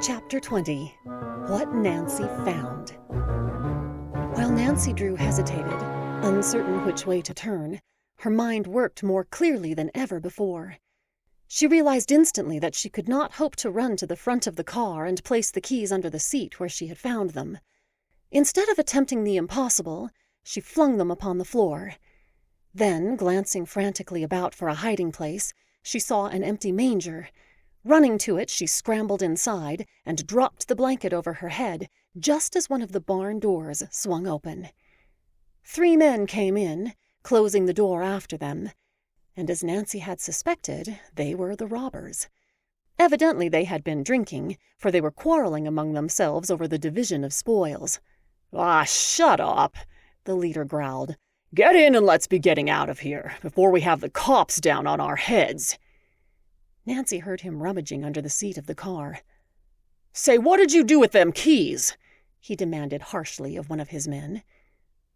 Chapter 20. What Nancy Found. While Nancy Drew hesitated, uncertain which way to turn, her mind worked more clearly than ever before. She realized instantly that she could not hope to run to the front of the car and place the keys under the seat where she had found them. Instead of attempting the impossible, she flung them upon the floor. Then, glancing frantically about for a hiding place, she saw an empty manger. Running to it, she scrambled inside and dropped the blanket over her head just as one of the barn doors swung open. 3 men came in, closing the door after them, and as Nancy had suspected, they were the robbers. Evidently they had been drinking, for they were quarreling among themselves over the division of spoils. "Ah, shut up," the leader growled. "Get in and let's be getting out of here, before we have the cops down on our heads." Nancy heard him rummaging under the seat of the car. "Say, what did you do with them keys?" he demanded harshly of one of his men.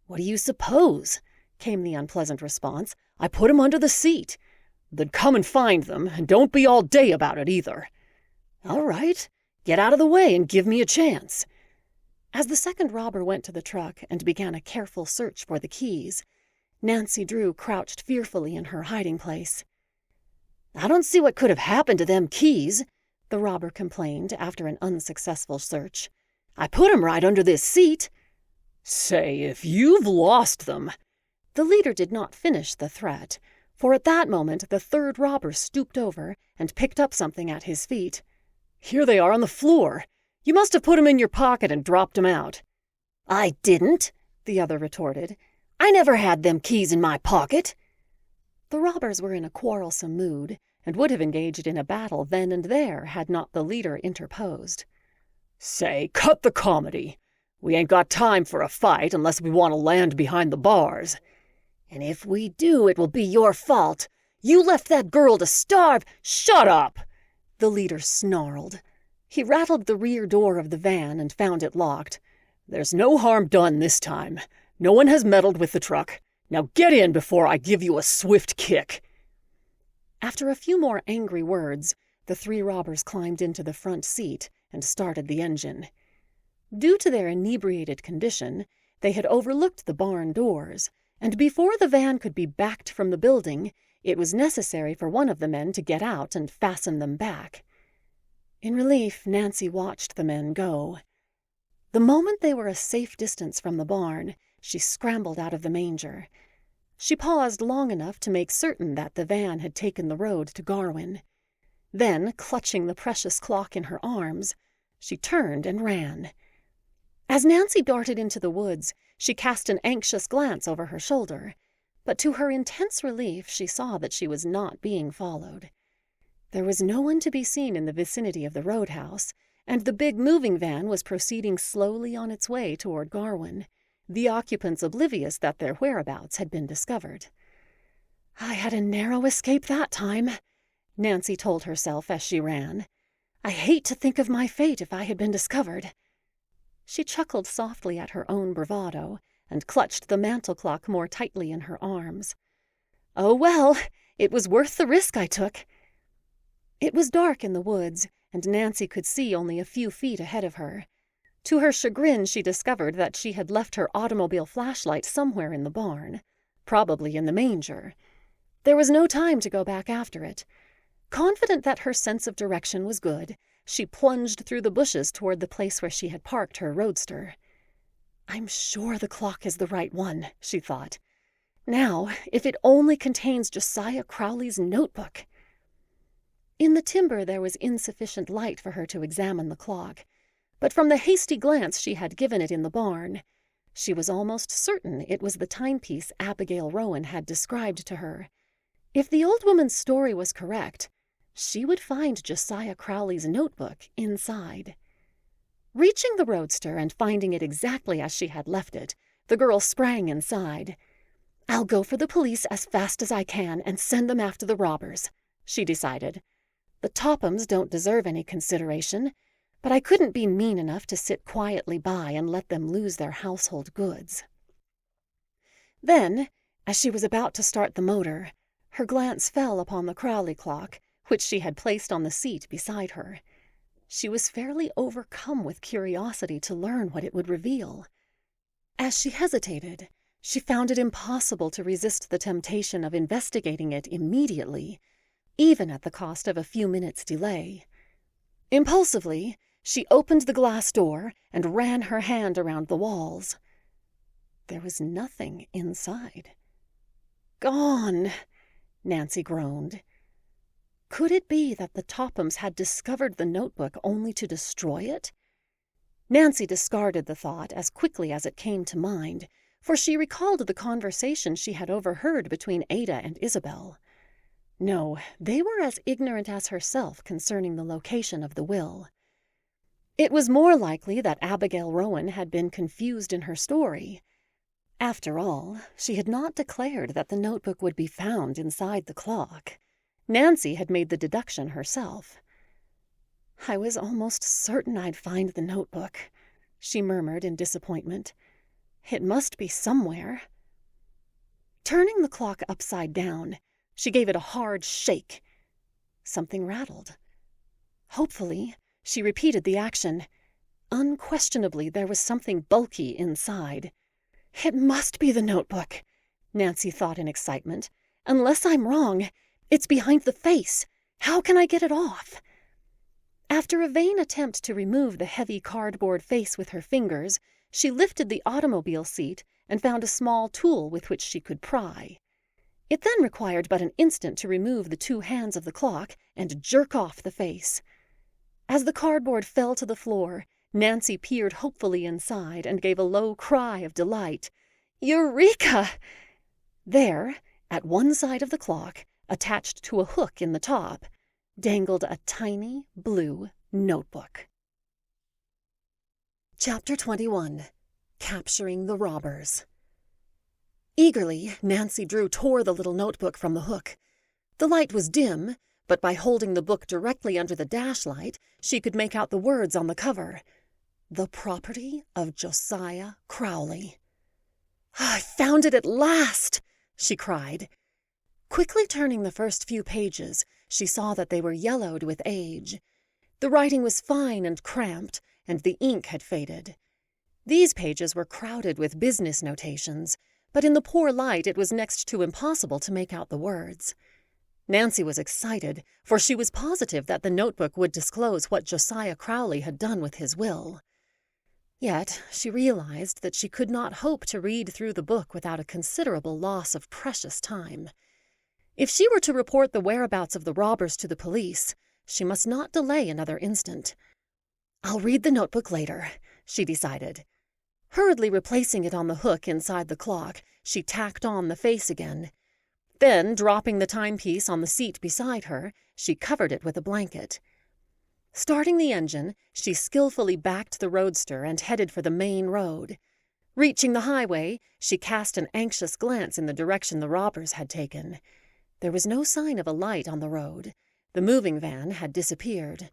"What do you suppose?" came the unpleasant response. "I put 'em under the seat." "Then come and find them, and don't be all day about it either." "All right, get out of the way and give me a chance." As the second robber went to the truck and began a careful search for the keys, Nancy Drew crouched fearfully in her hiding place. "I don't see what could have happened to them keys," the robber complained after an unsuccessful search. "I put 'em right under this seat." "Say, if you've lost them—" The leader did not finish the threat, for at that moment the third robber stooped over and picked up something at his feet. "Here they are on the floor. You must have put 'em in your pocket and dropped 'em out." "I didn't," the other retorted. "I never had them keys in my pocket." The robbers were in a quarrelsome mood, and would have engaged in a battle then and there had not the leader interposed. "Say, cut the comedy. We ain't got time for a fight unless we want to land behind the bars." "And if we do, it will be your fault. You left that girl to starve—" "Shut up!" the leader snarled. He rattled the rear door of the van and found it locked. "There's no harm done this time. No one has meddled with the truck. Now get in before I give you a swift kick." After a few more angry words, the 3 robbers climbed into the front seat and started the engine. Due to their inebriated condition, they had overlooked the barn doors, and before the van could be backed from the building, it was necessary for one of the men to get out and fasten them back. In relief, Nancy watched the men go. The moment they were a safe distance from the barn, she scrambled out of the manger. She paused long enough to make certain that the van had taken the road to Garwin. Then, clutching the precious clock in her arms, she turned and ran. As Nancy darted into the woods, she cast an anxious glance over her shoulder, but to her intense relief she saw that she was not being followed. There was no one to be seen in the vicinity of the roadhouse, and the big moving van was proceeding slowly on its way toward Garwin, the occupants oblivious that their whereabouts had been discovered. "I had a narrow escape that time," Nancy told herself as she ran. "I hate to think of my fate if I had been discovered." She chuckled softly at her own bravado and clutched the mantel clock more tightly in her arms. "Oh well, it was worth the risk I took." It was dark in the woods, and Nancy could see only a few feet ahead of her. To her chagrin, she discovered that she had left her automobile flashlight somewhere in the barn, probably in the manger. There was no time to go back after it. Confident that her sense of direction was good, she plunged through the bushes toward the place where she had parked her roadster. "I'm sure the clock is the right one," she thought. "Now, if it only contains Josiah Crowley's notebook." In the timber there was insufficient light for her to examine the clock, but from the hasty glance she had given it in the barn, she was almost certain it was the timepiece Abigail Rowan had described to her. If the old woman's story was correct, she would find Josiah Crowley's notebook inside. Reaching the roadster and finding it exactly as she had left it, the girl sprang inside. "I'll go for the police as fast as I can and send them after the robbers," she decided. "The Tophams don't deserve any consideration, but I couldn't be mean enough to sit quietly by and let them lose their household goods." Then, as she was about to start the motor, her glance fell upon the Crowley clock, which she had placed on the seat beside her. She was fairly overcome with curiosity to learn what it would reveal. As she hesitated, she found it impossible to resist the temptation of investigating it immediately, even at the cost of a few minutes' delay. Impulsively, she opened the glass door and ran her hand around the walls. There was nothing inside. "Gone," Nancy groaned. Could it be that the Tophams had discovered the notebook only to destroy it? Nancy discarded the thought as quickly as it came to mind, for she recalled the conversation she had overheard between Ada and Isabel. No, they were as ignorant as herself concerning the location of the will. It was more likely that Abigail Rowan had been confused in her story. After all, she had not declared that the notebook would be found inside the clock. Nancy had made the deduction herself. "I was almost certain I'd find the notebook," she murmured in disappointment. "It must be somewhere." Turning the clock upside down, she gave it a hard shake. Something rattled. Hopefully, she repeated the action. Unquestionably, there was something bulky inside. "It must be the notebook," Nancy thought in excitement. "Unless I'm wrong, it's behind the face. How can I get it off?" After a vain attempt to remove the heavy cardboard face with her fingers, she lifted the automobile seat and found a small tool with which she could pry. It then required but an instant to remove the two hands of the clock and jerk off the face. As the cardboard fell to the floor, Nancy peered hopefully inside and gave a low cry of delight. "Eureka!" There, at one side of the clock, attached to a hook in the top, dangled a tiny blue notebook. Chapter 21. Capturing the Robbers. Eagerly, Nancy Drew tore the little notebook from the hook. The light was dim, but by holding the book directly under the dashlight, she could make out the words on the cover. "The property of Josiah Crowley." "I found it at last!" she cried. Quickly turning the first few pages, she saw that they were yellowed with age. The writing was fine and cramped, and the ink had faded. These pages were crowded with business notations, but in the poor light it was next to impossible to make out the words. Nancy was excited, for she was positive that the notebook would disclose what Josiah Crowley had done with his will. Yet she realized that she could not hope to read through the book without a considerable loss of precious time. If she were to report the whereabouts of the robbers to the police, she must not delay another instant. "I'll read the notebook later," she decided. Hurriedly replacing it on the hook inside the clock, she tacked on the face again. Then, dropping the timepiece on the seat beside her, she covered it with a blanket. Starting the engine, she skillfully backed the roadster and headed for the main road. Reaching the highway, she cast an anxious glance in the direction the robbers had taken. There was no sign of a light on the road. The moving van had disappeared.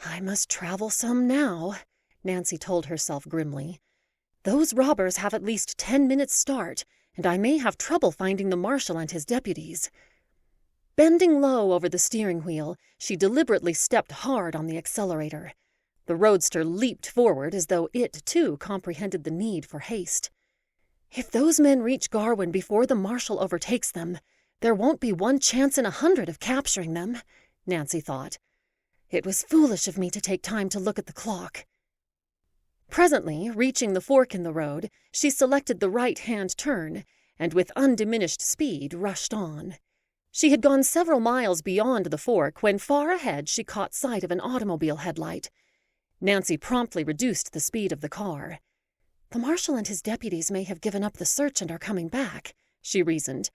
"I must travel some now," Nancy told herself grimly. "Those robbers have at least 10 minutes' start, and I may have trouble finding the marshal and his deputies." Bending low over the steering wheel, she deliberately stepped hard on the accelerator. The roadster leaped forward as though it, too, comprehended the need for haste. "If those men reach Garwin before the marshal overtakes them, there won't be 1 chance in 100 of capturing them," Nancy thought. "It was foolish of me to take time to look at the clock." Presently, reaching the fork in the road, she selected the right-hand turn, and with undiminished speed rushed on. She had gone several miles beyond the fork when far ahead she caught sight of an automobile headlight. Nancy promptly reduced the speed of the car. "The marshal and his deputies may have given up the search and are coming back," she reasoned.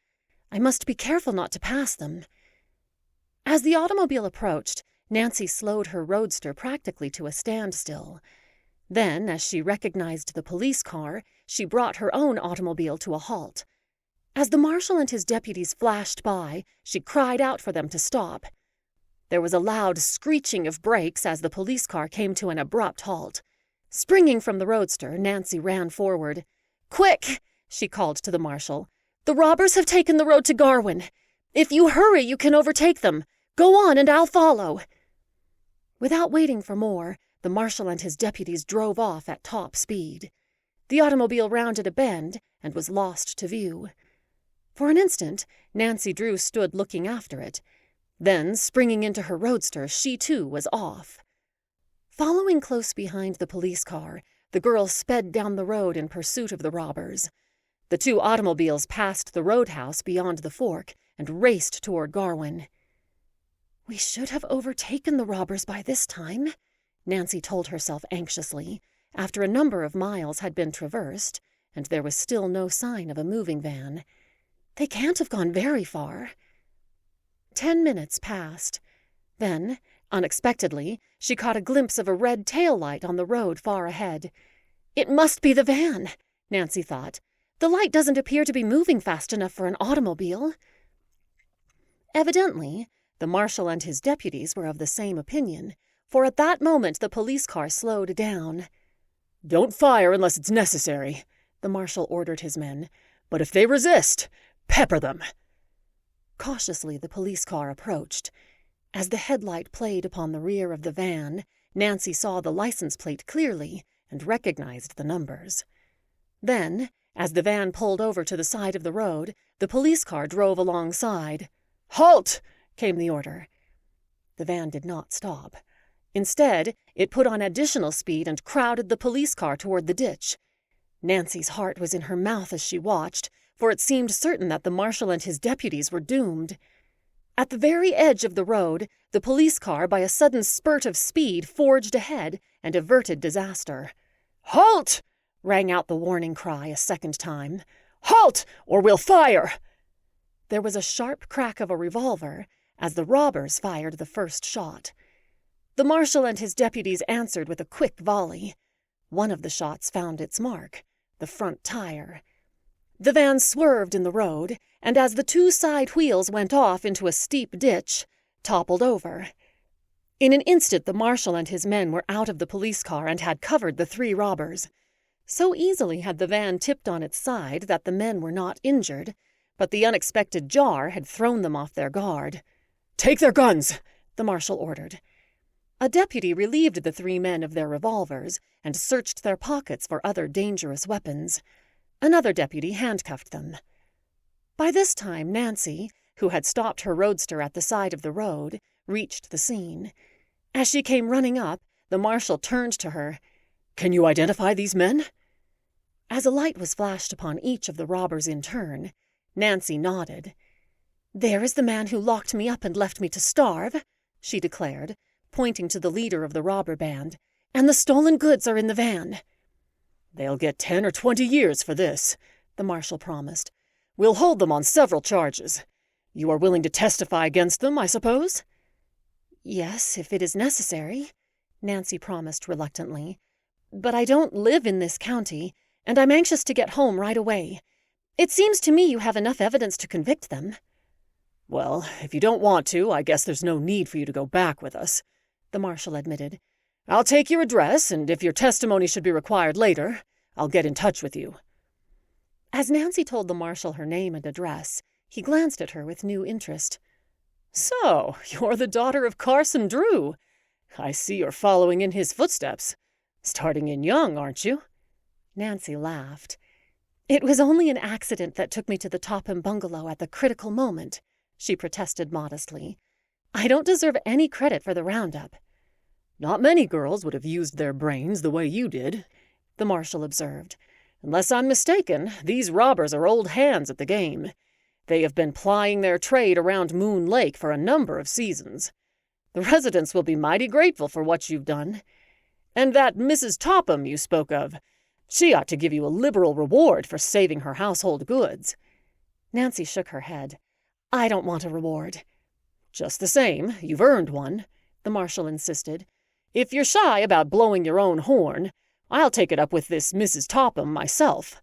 "I must be careful not to pass them." As the automobile approached, Nancy slowed her roadster practically to a standstill. Then, as she recognized the police car, she brought her own automobile to a halt. As the marshal and his deputies flashed by, she cried out for them to stop. There was a loud screeching of brakes as the police car came to an abrupt halt. Springing from the roadster, Nancy ran forward. "Quick!" she called to the marshal. "The robbers have taken the road to Garwin. If you hurry, you can overtake them. Go on and I'll follow." Without waiting for more, the marshal and his deputies drove off at top speed. The automobile rounded a bend and was lost to view. For an instant, Nancy Drew stood looking after it. Then, springing into her roadster, she too was off. Following close behind the police car, the girl sped down the road in pursuit of the robbers. The two automobiles passed the roadhouse beyond the fork and raced toward Garwin. "We should have overtaken the robbers by this time," Nancy told herself anxiously, after a number of miles had been traversed, and there was still no sign of a moving van. "They can't have gone very far." 10 minutes passed. Then, unexpectedly, she caught a glimpse of a red tail light on the road far ahead. "It must be the van," Nancy thought. "The light doesn't appear to be moving fast enough for an automobile." Evidently, the marshal and his deputies were of the same opinion, for at that moment the police car slowed down. "Don't fire unless it's necessary," the marshal ordered his men. "But if they resist, pepper them." Cautiously the police car approached. As the headlight played upon the rear of the van, Nancy saw the license plate clearly and recognized the numbers. Then, as the van pulled over to the side of the road, the police car drove alongside. "Halt!" came the order. The van did not stop. Instead, it put on additional speed and crowded the police car toward the ditch. Nancy's heart was in her mouth as she watched, for it seemed certain that the marshal and his deputies were doomed. At the very edge of the road, the police car, by a sudden spurt of speed, forged ahead and averted disaster. "Halt!" rang out the warning cry a second time. "Halt, or we'll fire!" There was a sharp crack of a revolver as the robbers fired the first shot. The marshal and his deputies answered with a quick volley. One of the shots found its mark, the front tire. The van swerved in the road, and as the two side wheels went off into a steep ditch, toppled over. In an instant the marshal and his men were out of the police car and had covered the three robbers. So easily had the van tipped on its side that the men were not injured, but the unexpected jar had thrown them off their guard. "Take their guns," the marshal ordered. A deputy relieved the three men of their revolvers and searched their pockets for other dangerous weapons. Another deputy handcuffed them. By this time Nancy, who had stopped her roadster at the side of the road, reached the scene. As she came running up, the marshal turned to her. "Can you identify these men?" As a light was flashed upon each of the robbers in turn, Nancy nodded. "There is the man who locked me up and left me to starve," she declared, pointing to the leader of the robber band. "And the stolen goods are in the van." "They'll get 10 or 20 years for this," the marshal promised. "We'll hold them on several charges. You are willing to testify against them, I suppose?" "Yes, if it is necessary," Nancy promised reluctantly. "But I don't live in this county, and I'm anxious to get home right away. It seems to me you have enough evidence to convict them." "Well, if you don't want to, I guess there's no need for you to go back with us," the marshal admitted. "I'll take your address, and if your testimony should be required later, I'll get in touch with you." As Nancy told the marshal her name and address, he glanced at her with new interest. "So, you're the daughter of Carson Drew. I see you're following in his footsteps. Starting in young, aren't you?" Nancy laughed. "It was only an accident that took me to the Topham bungalow at the critical moment," she protested modestly. "I don't deserve any credit for the roundup." "Not many girls would have used their brains the way you did," the marshal observed. "Unless I'm mistaken, these robbers are old hands at the game. They have been plying their trade around Moon Lake for a number of seasons. The residents will be mighty grateful for what you've done. And that Mrs. Topham you spoke of, she ought to give you a liberal reward for saving her household goods." Nancy shook her head. "I don't want a reward." "Just the same, you've earned one," the marshal insisted. "If you're shy about blowing your own horn, I'll take it up with this Mrs. Topham myself."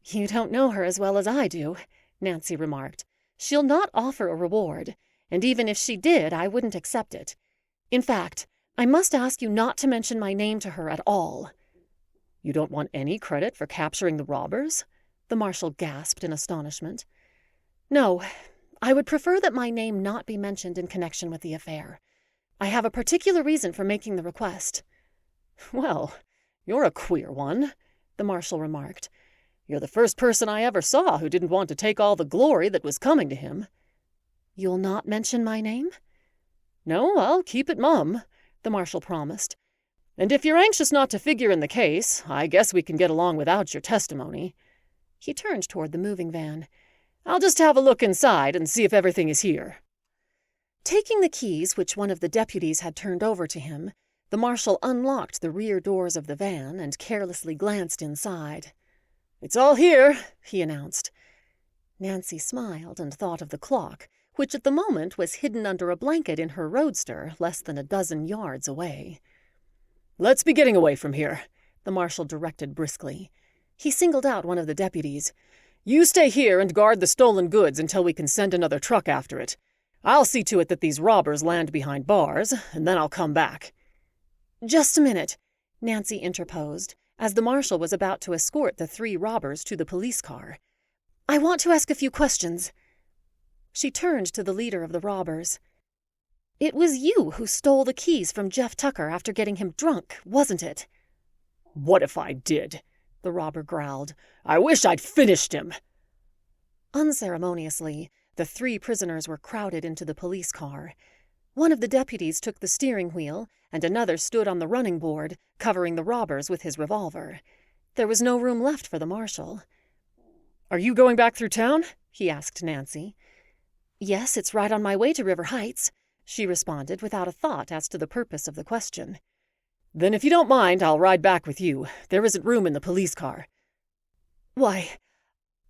"You don't know her as well as I do," Nancy remarked. "She'll not offer a reward, and even if she did, I wouldn't accept it. In fact, I must ask you not to mention my name to her at all." "You don't want any credit for capturing the robbers?" the marshal gasped in astonishment. "No, I would prefer that my name not be mentioned in connection with the affair. I have a particular reason for making the request." "Well, you're a queer one," the marshal remarked. "You're the first person I ever saw who didn't want to take all the glory that was coming to him." "You'll not mention my name?" "No, I'll keep it mum," the marshal promised. "And if you're anxious not to figure in the case, I guess we can get along without your testimony." He turned toward the moving van. "I'll just have a look inside and see if everything is here." Taking the keys which one of the deputies had turned over to him, the marshal unlocked the rear doors of the van and carelessly glanced inside. "It's all here," he announced. Nancy smiled and thought of the clock, which at the moment was hidden under a blanket in her roadster less than a dozen yards away. "Let's be getting away from here," the marshal directed briskly. He singled out one of the deputies. "You stay here and guard the stolen goods until we can send another truck after it. I'll see to it that these robbers land behind bars, and then I'll come back." "Just a minute," Nancy interposed, as the marshal was about to escort the 3 robbers to the police car. "I want to ask a few questions." She turned to the leader of the robbers. "It was you who stole the keys from Jeff Tucker after getting him drunk, wasn't it?" "What if I did?" the robber growled. "I wish I'd finished him." Unceremoniously, the 3 prisoners were crowded into the police car. One of the deputies took the steering wheel, and another stood on the running board, covering the robbers with his revolver. There was no room left for the marshal. "Are you going back through town?" he asked Nancy. "Yes, it's right on my way to River Heights," she responded without a thought as to the purpose of the question. "Then if you don't mind, I'll ride back with you. There isn't room in the police car." Why,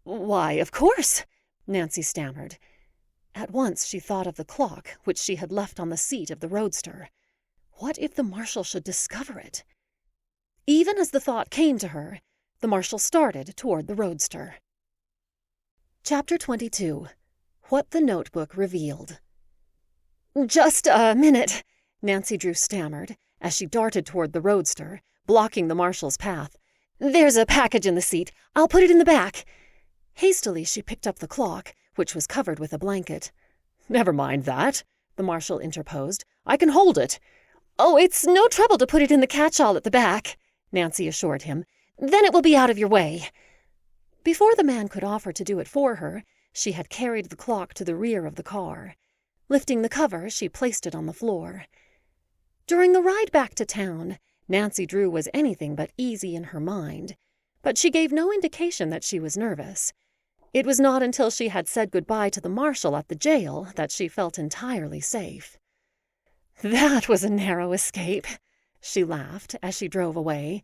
of course," Nancy stammered. At once she thought of the clock, which she had left on the seat of the roadster. What if the marshal should discover it? Even as the thought came to her, the marshal started toward the roadster. Chapter 22. What the Notebook Revealed. "Just a minute," Nancy Drew stammered, as she darted toward the roadster, blocking the marshal's path. "There's a package in the seat. I'll put it in the back." Hastily she picked up the clock, which was covered with a blanket. "Never mind that," the marshal interposed. "I can hold it." "Oh, it's no trouble to put it in the catch-all at the back," Nancy assured him. "Then it will be out of your way." Before the man could offer to do it for her, she had carried the clock to the rear of the car. Lifting the cover, she placed it on the floor. During the ride back to town, Nancy Drew was anything but easy in her mind, but she gave no indication that she was nervous. It was not until she had said goodbye to the marshal at the jail that she felt entirely safe. "That was a narrow escape," she laughed as she drove away.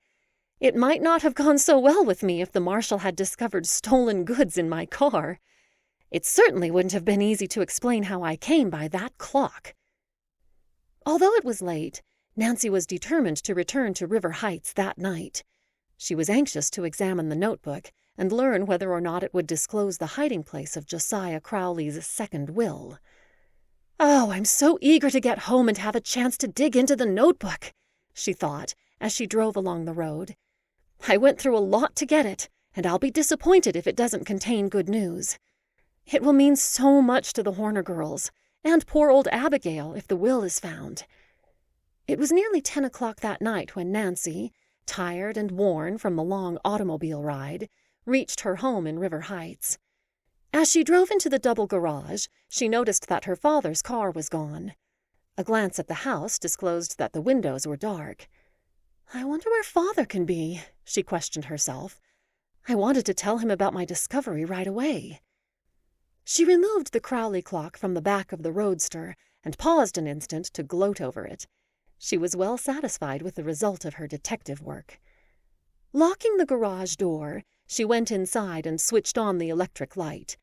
"It might not have gone so well with me if the marshal had discovered stolen goods in my car. It certainly wouldn't have been easy to explain how I came by that clock." Although it was late, Nancy was determined to return to River Heights that night. She was anxious to examine the notebook and learn whether or not it would disclose the hiding place of Josiah Crowley's second will. "Oh, I'm so eager to get home and have a chance to dig into the notebook," she thought as she drove along the road. "I went through a lot to get it, and I'll be disappointed if it doesn't contain good news. It will mean so much to the Horner girls, and poor old Abigail if the will is found." It was nearly 10 o'clock that night when Nancy, tired and worn from the long automobile ride, reached her home in River Heights. As she drove into the double garage, she noticed that her father's car was gone. A glance at the house disclosed that the windows were dark. "I wonder where Father can be," she questioned herself. "I wanted to tell him about my discovery right away." She removed the Crowley clock from the back of the roadster and paused an instant to gloat over it. She was well satisfied with the result of her detective work. Locking the garage door, she went inside and switched on the electric light.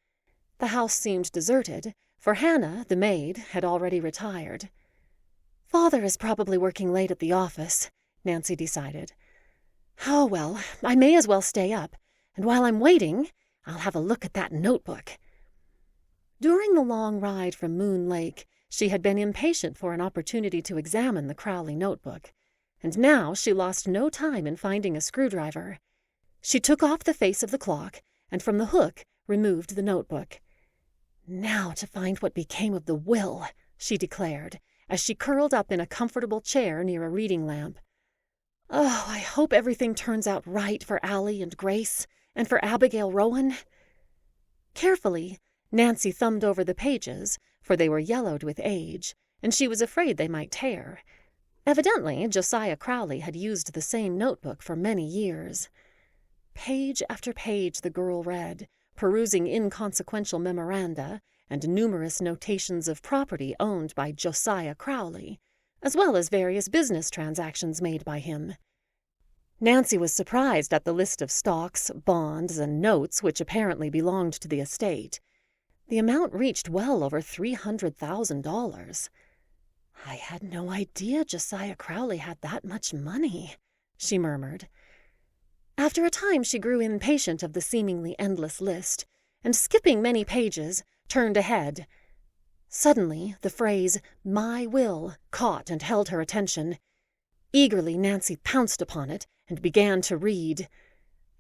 The house seemed deserted, for Hannah, the maid, had already retired. "Father is probably working late at the office," Nancy decided. "Oh, well, I may as well stay up, and while I'm waiting, I'll have a look at that notebook." During the long ride from Moon Lake, she had been impatient for an opportunity to examine the Crowley notebook, and now she lost no time in finding a screwdriver. She took off the face of the clock, and from the hook removed the notebook. "Now to find what became of the will," she declared, as she curled up in a comfortable chair near a reading lamp. "Oh, I hope everything turns out right for Allie and Grace, and for Abigail Rowan." Carefully, Nancy thumbed over the pages, for they were yellowed with age, and she was afraid they might tear. Evidently, Josiah Crowley had used the same notebook for many years. Page after page the girl read, perusing inconsequential memoranda and numerous notations of property owned by Josiah Crowley, as well as various business transactions made by him. Nancy was surprised at the list of stocks, bonds, and notes which apparently belonged to the estate. The amount reached well over $300,000. "I had no idea Josiah Crowley had that much money," she murmured. After a time she grew impatient of the seemingly endless list, and skipping many pages, turned ahead. Suddenly the phrase, "my will," caught and held her attention. Eagerly Nancy pounced upon it and began to read.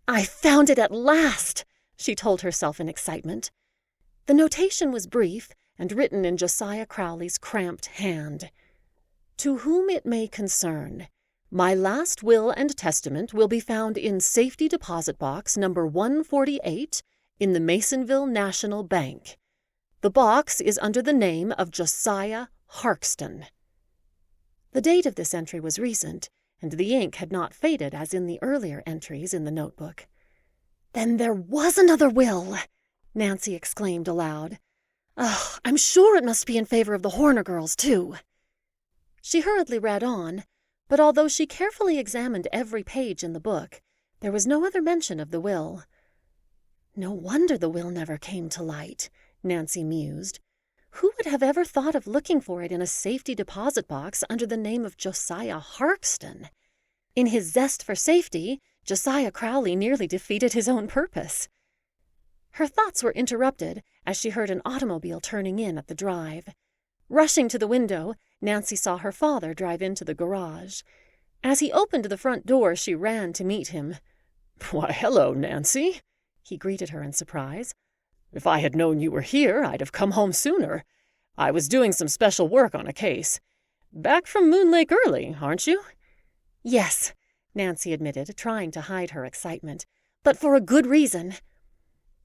"I found it at last!" she told herself in excitement. The notation was brief and written in Josiah Crowley's cramped hand. "To whom it may concern, my last will and testament will be found in Safety Deposit Box number 148 in the Masonville National Bank. The box is under the name of Josiah Harkston." The date of this entry was recent, and the ink had not faded as in the earlier entries in the notebook. "Then there was another will!" Nancy exclaimed aloud. "Oh, I'm sure it must be in favor of the Horner girls, too." She hurriedly read on, but although she carefully examined every page in the book, there was no other mention of the will. No wonder the will never came to light, Nancy mused. Who would have ever thought of looking for it in a safety deposit box under the name of Josiah Harkston? In his zest for safety, Josiah Crowley nearly defeated his own purpose. Her thoughts were interrupted as she heard an automobile turning in at the drive. Rushing to the window, Nancy saw her father drive into the garage. As he opened the front door, she ran to meet him. "Why, hello, Nancy," he greeted her in surprise. "If I had known you were here, I'd have come home sooner. I was doing some special work on a case. Back from Moon Lake early, aren't you?" "Yes," Nancy admitted, trying to hide her excitement, "but for a good reason."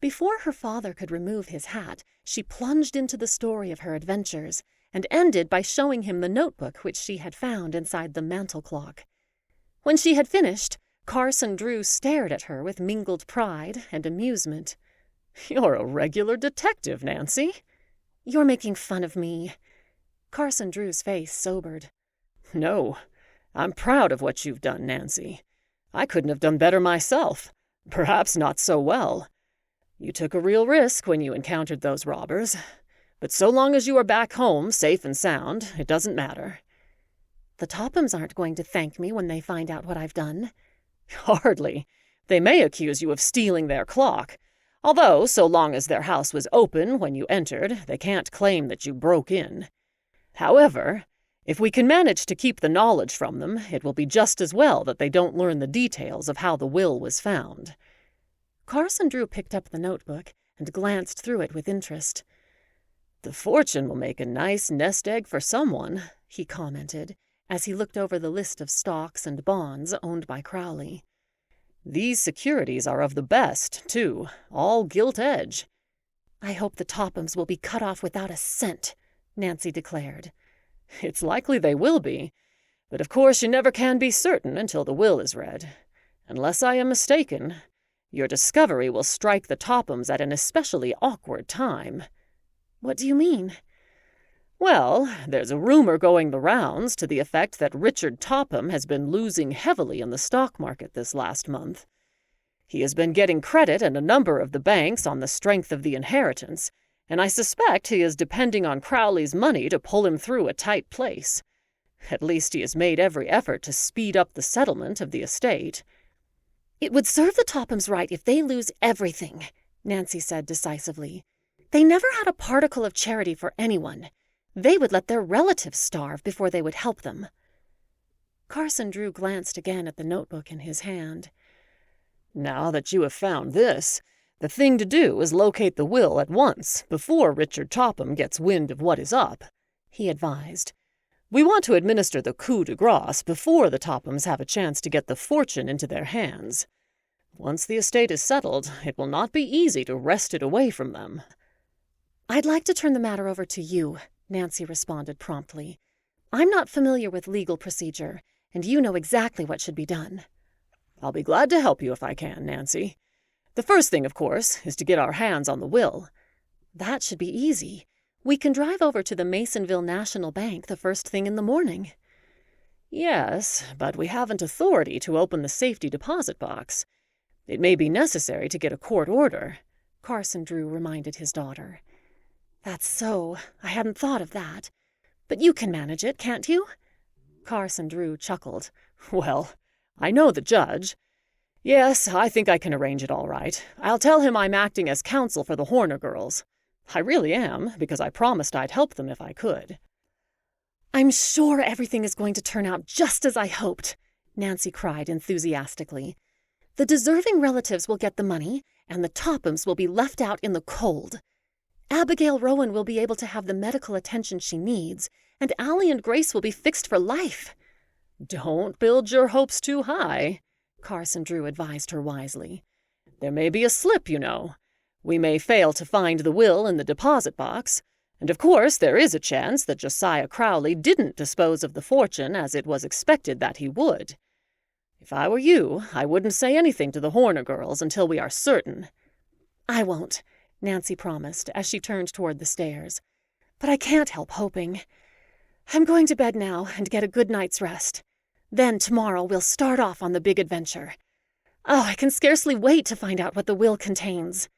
Before her father could remove his hat, she plunged into the story of her adventures, and ended by showing him the notebook which she had found inside the mantel clock. When she had finished, Carson Drew stared at her with mingled pride and amusement. "You're a regular detective, Nancy." "You're making fun of me." Carson Drew's face sobered. "No, I'm proud of what you've done, Nancy. I couldn't have done better myself. Perhaps not so well. You took a real risk when you encountered those robbers. But so long as you are back home, safe and sound, it doesn't matter." "The Tophams aren't going to thank me when they find out what I've done." "Hardly. They may accuse you of stealing their clock. Although, so long as their house was open when you entered, they can't claim that you broke in. However, if we can manage to keep the knowledge from them, it will be just as well that they don't learn the details of how the will was found." Carson Drew picked up the notebook and glanced through it with interest. "The fortune will make a nice nest egg for someone," he commented, as he looked over the list of stocks and bonds owned by Crowley. "These securities are of the best, too, all gilt edge." "I hope the Tophams will be cut off without a cent," Nancy declared. "It's likely they will be, but of course you never can be certain until the will is read. Unless I am mistaken, your discovery will strike the Tophams at an especially awkward time." "What do you mean?" "Well, there's a rumor going the rounds to the effect that Richard Topham has been losing heavily in the stock market this last month. He has been getting credit at a number of the banks on the strength of the inheritance, and I suspect he is depending on Crowley's money to pull him through a tight place. At least he has made every effort to speed up the settlement of the estate." "It would serve the Tophams right if they lose everything," Nancy said decisively. "They never had a particle of charity for anyone. They would let their relatives starve before they would help them." Carson Drew glanced again at the notebook in his hand. "Now that you have found this, the thing to do is locate the will at once, before Richard Topham gets wind of what is up," he advised. We want to administer the coup de grace before the Tophams have a chance to get the fortune into their hands. Once the estate is settled, it will not be easy to wrest it away from them." "I'd like to turn the matter over to you," Nancy responded promptly. "I'm not familiar with legal procedure, and you know exactly what should be done." "I'll be glad to help you if I can, Nancy. The first thing, of course, is to get our hands on the will." "That should be easy. We can drive over to the Masonville National Bank the first thing in the morning." "Yes, but we haven't authority to open the safety deposit box. It may be necessary to get a court order," Carson Drew reminded his daughter. "That's so. I hadn't thought of that. But you can manage it, can't you?" Carson Drew chuckled. "Well, I know the judge. Yes, I think I can arrange it all right. I'll tell him I'm acting as counsel for the Horner girls. I really am, because I promised I'd help them if I could." "I'm sure everything is going to turn out just as I hoped," Nancy cried enthusiastically. "The deserving relatives will get the money, and the Tophams will be left out in the cold. Abigail Rowan will be able to have the medical attention she needs, and Allie and Grace will be fixed for life." "Don't build your hopes too high," Carson Drew advised her wisely. "There may be a slip, you know. We may fail to find the will in the deposit box, and of course there is a chance that Josiah Crowley didn't dispose of the fortune as it was expected that he would. If I were you, I wouldn't say anything to the Horner girls until we are certain." "I won't," Nancy promised as she turned toward the stairs. "But I can't help hoping. I'm going to bed now and get a good night's rest. Then tomorrow we'll start off on the big adventure. Oh, I can scarcely wait to find out what the will contains."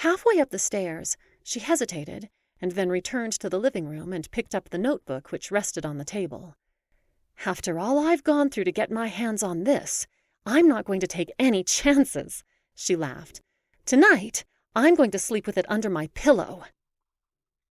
Halfway up the stairs, she hesitated and then returned to the living room and picked up the notebook which rested on the table. "After all I've gone through to get my hands on this, I'm not going to take any chances," she laughed. "Tonight, I'm going to sleep with it under my pillow."